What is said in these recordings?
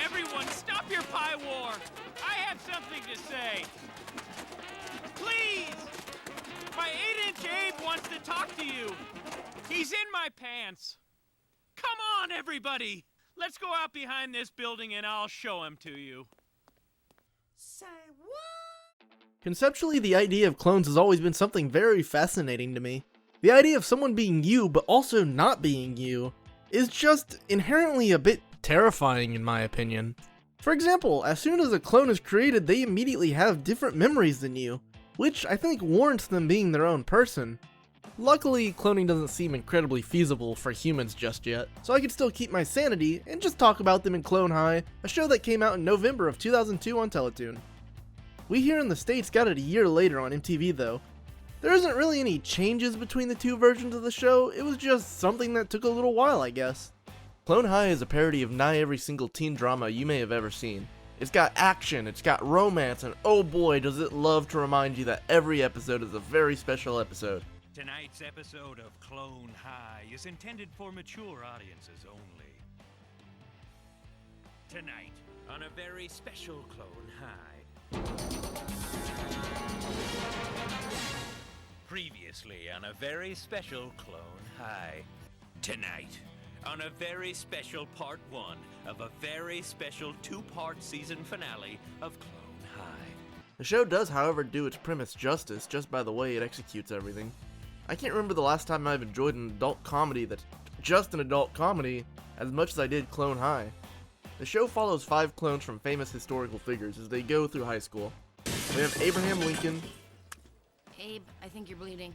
Everyone, stop your pie war! I have something to say. Please! My 8-inch Abe wants to talk to you. He's in my pants. Come on, everybody! Let's go out behind this building and I'll show him to you. Say what? Conceptually, the idea of clones has always been something very fascinating to me. The idea of someone being you, but also not being you, is just inherently a bit terrifying in my opinion. For example, as soon as a clone is created, they immediately have different memories than you, which I think warrants them being their own person. Luckily, cloning doesn't seem incredibly feasible for humans just yet, so I can still keep my sanity and just talk about them in Clone High, a show that came out in November of 2002 on Teletoon. We here in the States got it a year later on MTV though. There isn't really any changes between the two versions of the show, it was just something that took a little while, I guess. Clone High is a parody of nigh every single teen drama you may have ever seen. It's got action, it's got romance, and oh boy does it love to remind you that every episode is a very special episode. Tonight's episode of Clone High is intended for mature audiences only. Tonight, on a very special Clone High. Previously on a very special Clone High. Tonight, on a very special part 1 of a very special 2-part season finale of Clone High. The show does, however, do its premise justice just by the way it executes everything. I can't remember the last time I've enjoyed an adult comedy that's just an adult comedy as much as I did Clone High. The show follows 5 clones from famous historical figures as they go through high school. We have Abraham Lincoln. Abe, I think you're bleeding.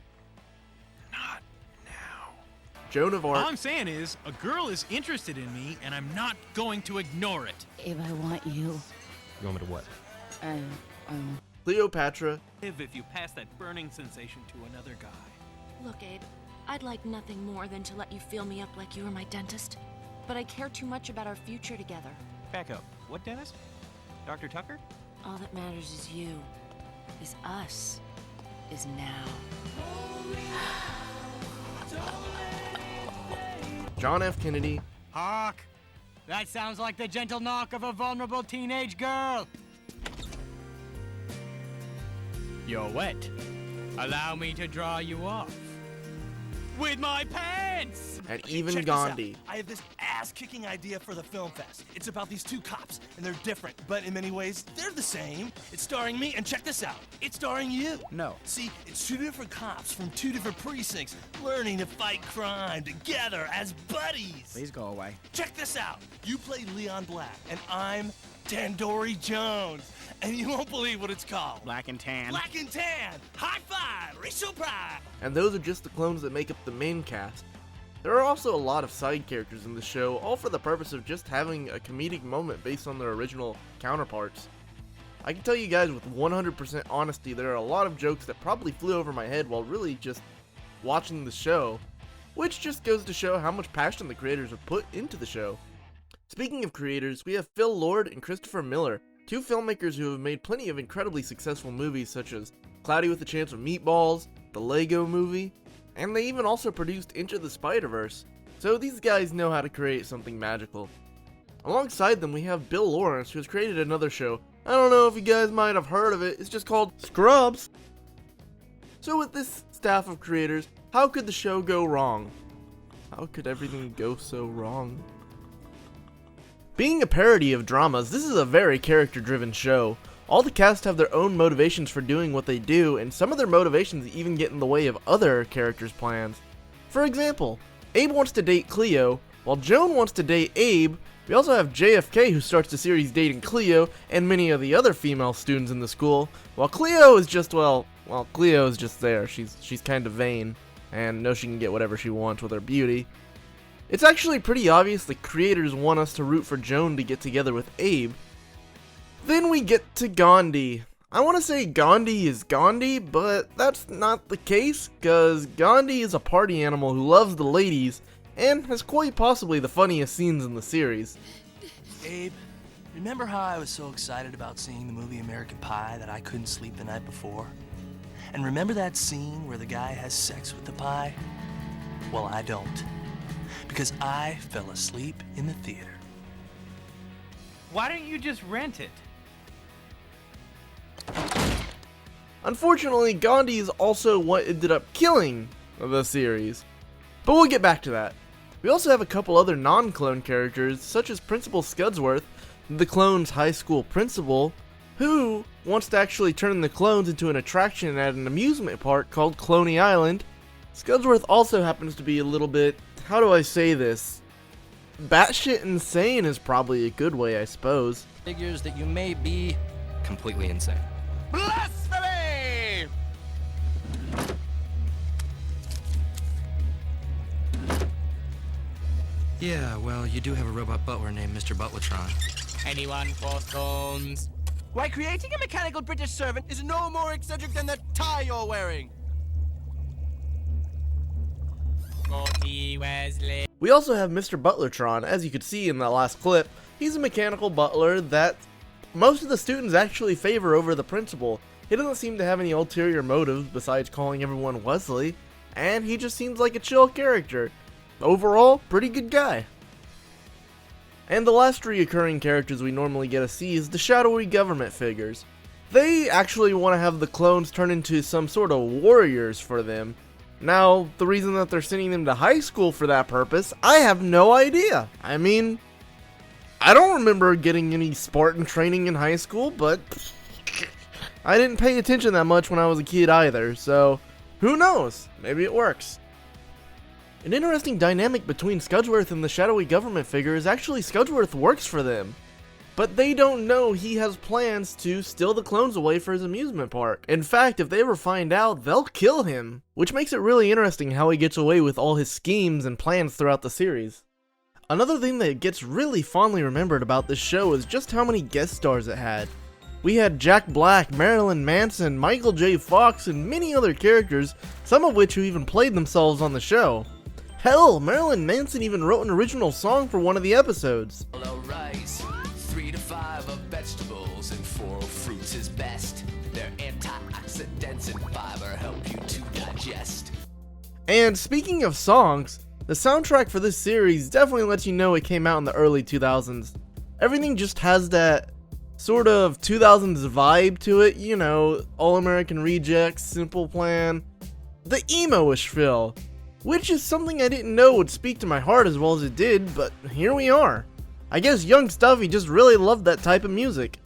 Not now. Joan of Arc. All I'm saying is, a girl is interested in me, and I'm not going to ignore it. Abe, I want you. You want me to what? Cleopatra. If you pass that burning sensation to another guy. Look, Abe, I'd like nothing more than to let you feel me up like you were my dentist. But I care too much about our future together. Back up. What dentist? Dr. Tucker? All that matters is you, is us, is now. John F. Kennedy. Hark! That sounds like the gentle knock of a vulnerable teenage girl. You're wet. Allow me to draw you off. With my pants! And even Check Gandhi. this out. I have this ass-kicking idea for the film fest. It's about these 2 cops, and they're different, but in many ways, they're the same. It's starring me, and check this out. It's starring you. No. See, it's 2 different cops from 2 different precincts learning to fight crime together as buddies. Please go away. Check this out. You play Leon Black, and I'm Tandoori Jones. And you won't believe what it's called. Black and tan. Black and tan. High five. Racial pride. And those are just the clones that make up the main cast. There are also a lot of side characters in the show, all for the purpose of just having a comedic moment based on their original counterparts. I can tell you guys with 100% honesty, there are a lot of jokes that probably flew over my head while really just watching the show, which just goes to show how much passion the creators have put into the show. Speaking of creators, we have Phil Lord and Christopher Miller, 2 filmmakers who have made plenty of incredibly successful movies such as Cloudy with a Chance of Meatballs, the Lego Movie, and they even also produced Into the Spider-Verse, so these guys know how to create something magical. Alongside them we have Bill Lawrence, who has created another show. I don't know if you guys might have heard of it, it's just called Scrubs. So with this staff of creators, how could the show go wrong? How could everything go so wrong? Being a parody of dramas, this is a very character-driven show. All the cast have their own motivations for doing what they do, and some of their motivations even get in the way of other characters' plans. For example, Abe wants to date Cleo, while Joan wants to date Abe. We also have JFK, who starts the series dating Cleo, and many of the other female students in the school, while Cleo is just, well, Cleo is just there. She's kind of vain, and knows she can get whatever she wants with her beauty. It's actually pretty obvious the creators want us to root for Joan to get together with Abe. Then we get to Gandhi. I want to say Gandhi is Gandhi, but that's not the case, cause Gandhi is a party animal who loves the ladies, and has quite possibly the funniest scenes in the series. Abe, remember how I was so excited about seeing the movie American Pie that I couldn't sleep the night before? And remember that scene where the guy has sex with the pie? Well, I don't. Because I fell asleep in the theater. Why don't you just rent it? Unfortunately, Gandhi is also what ended up killing the series, but we'll get back to that. We also have a couple other non-clone characters, such as Principal Scudworth, the clone's high school principal, who wants to actually turn the clones into an attraction at an amusement park called Cloney Island. Scudworth also happens to be a little bit, how do I say this? Batshit insane is probably a good way, I suppose. Figures that you may be completely insane. Blasphemy! Yeah, well, you do have a robot butler named Mr. Butlertron. Anyone for stones? Why, creating a mechanical British servant is no more eccentric than the tie you're wearing. Morty Wesley. We also have Mr. Butlertron. As you could see in the last clip, he's a mechanical butler that most of the students actually favor over the principal. He doesn't seem to have any ulterior motives besides calling everyone Wesley, and he just seems like a chill character. Overall, pretty good guy. And the last reoccurring characters we normally get to see is the shadowy government figures. They actually want to have the clones turn into some sort of warriors for them. Now, the reason that they're sending them to high school for that purpose, I have no idea. I mean, I don't remember getting any Spartan training in high school, but I didn't pay attention that much when I was a kid either, so who knows? Maybe it works. An interesting dynamic between Scudworth and the shadowy government figure is actually Scudworth works for them, but they don't know he has plans to steal the clones away for his amusement park. In fact, if they ever find out, they'll kill him, which makes it really interesting how he gets away with all his schemes and plans throughout the series. Another thing that gets really fondly remembered about this show is just how many guest stars it had. We had Jack Black, Marilyn Manson, Michael J. Fox, and many other characters, some of which who even played themselves on the show. Hell, Marilyn Manson even wrote an original song for one of the episodes. Hello, rice. 3 to 5 of vegetables and 4 of fruits is best. Their antioxidants and fiber help you to digest. And speaking of songs, the soundtrack for this series definitely lets you know it came out in the early 2000s. Everything just has that sort of 2000s vibe to it, you know, All American Rejects, Simple Plan, the emo-ish feel. Which is something I didn't know would speak to my heart as well as it did, but here we are. I guess young Stuffy just really loved that type of music.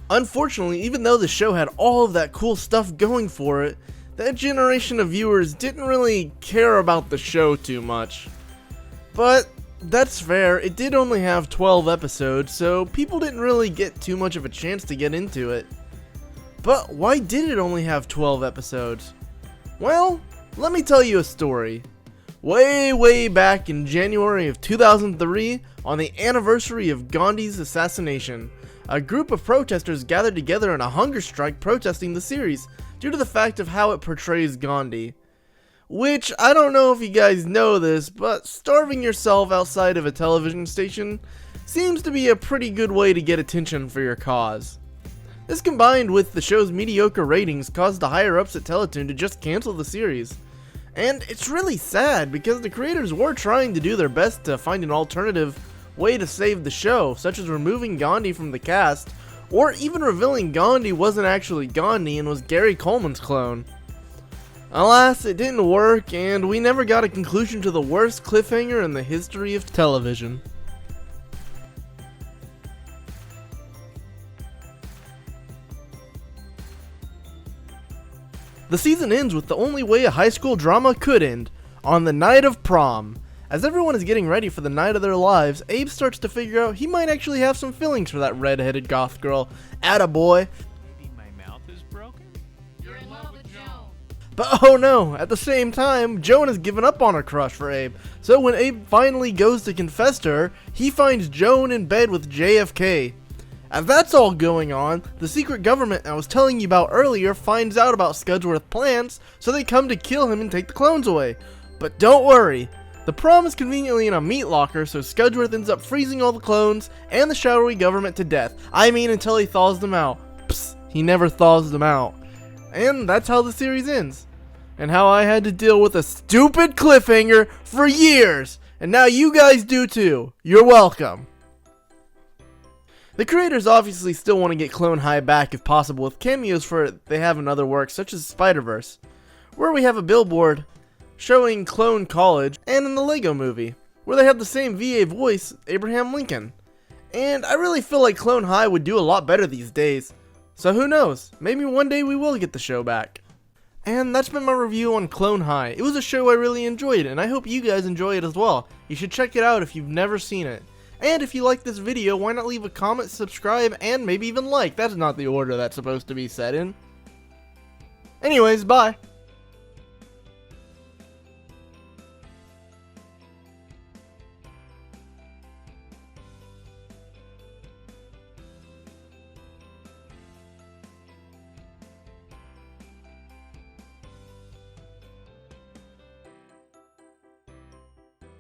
Unfortunately, even though the show had all of that cool stuff going for it, that generation of viewers didn't really care about the show too much. But that's fair, it did only have 12 episodes, so people didn't really get too much of a chance to get into it. But why did it only have 12 episodes? Well, let me tell you a story. Way back in January of 2003, on the anniversary of Gandhi's assassination, a group of protesters gathered together in a hunger strike protesting the series due to the fact of how it portrays Gandhi. Which, I don't know if you guys know this, but starving yourself outside of a television station seems to be a pretty good way to get attention for your cause. This combined with the show's mediocre ratings caused the higher-ups at Teletoon to just cancel the series. And it's really sad because the creators were trying to do their best to find an alternative way to save the show, such as removing Gandhi from the cast, or even revealing Gandhi wasn't actually Gandhi and was Gary Coleman's clone. Alas, it didn't work, and we never got a conclusion to the worst cliffhanger in the history of television. The season ends with the only way a high school drama could end, on the night of prom. As everyone is getting ready for the night of their lives, Abe starts to figure out he might actually have some feelings for that red-headed goth girl. Attaboy. Maybe my mouth is broken? You're in love with Joan. But oh no, at the same time, Joan has given up on her crush for Abe. So when Abe finally goes to confess to her, he finds Joan in bed with JFK. As that's all going on, the secret government I was telling you about earlier finds out about Scudworth's plans, so they come to kill him and take the clones away. But don't worry, the prom is conveniently in a meat locker, so Scudworth ends up freezing all the clones and the shadowy government to death. I mean until he thaws them out. Psst, he never thaws them out. And that's how the series ends. And how I had to deal with a stupid cliffhanger for years. And now you guys do too. You're welcome. The creators obviously still want to get Clone High back if possible with cameos for they have in other works such as Spider-Verse, where we have a billboard showing Clone College, and in the Lego Movie, where they have the same VA voice, Abraham Lincoln. And I really feel like Clone High would do a lot better these days, so who knows, maybe one day we will get the show back. And that's been my review on Clone High. It was a show I really enjoyed, and I hope you guys enjoy it as well. You should check it out if you've never seen it. And if you like this video, why not leave a comment, subscribe, and maybe even like. That's not the order that's supposed to be set in. Anyways, bye.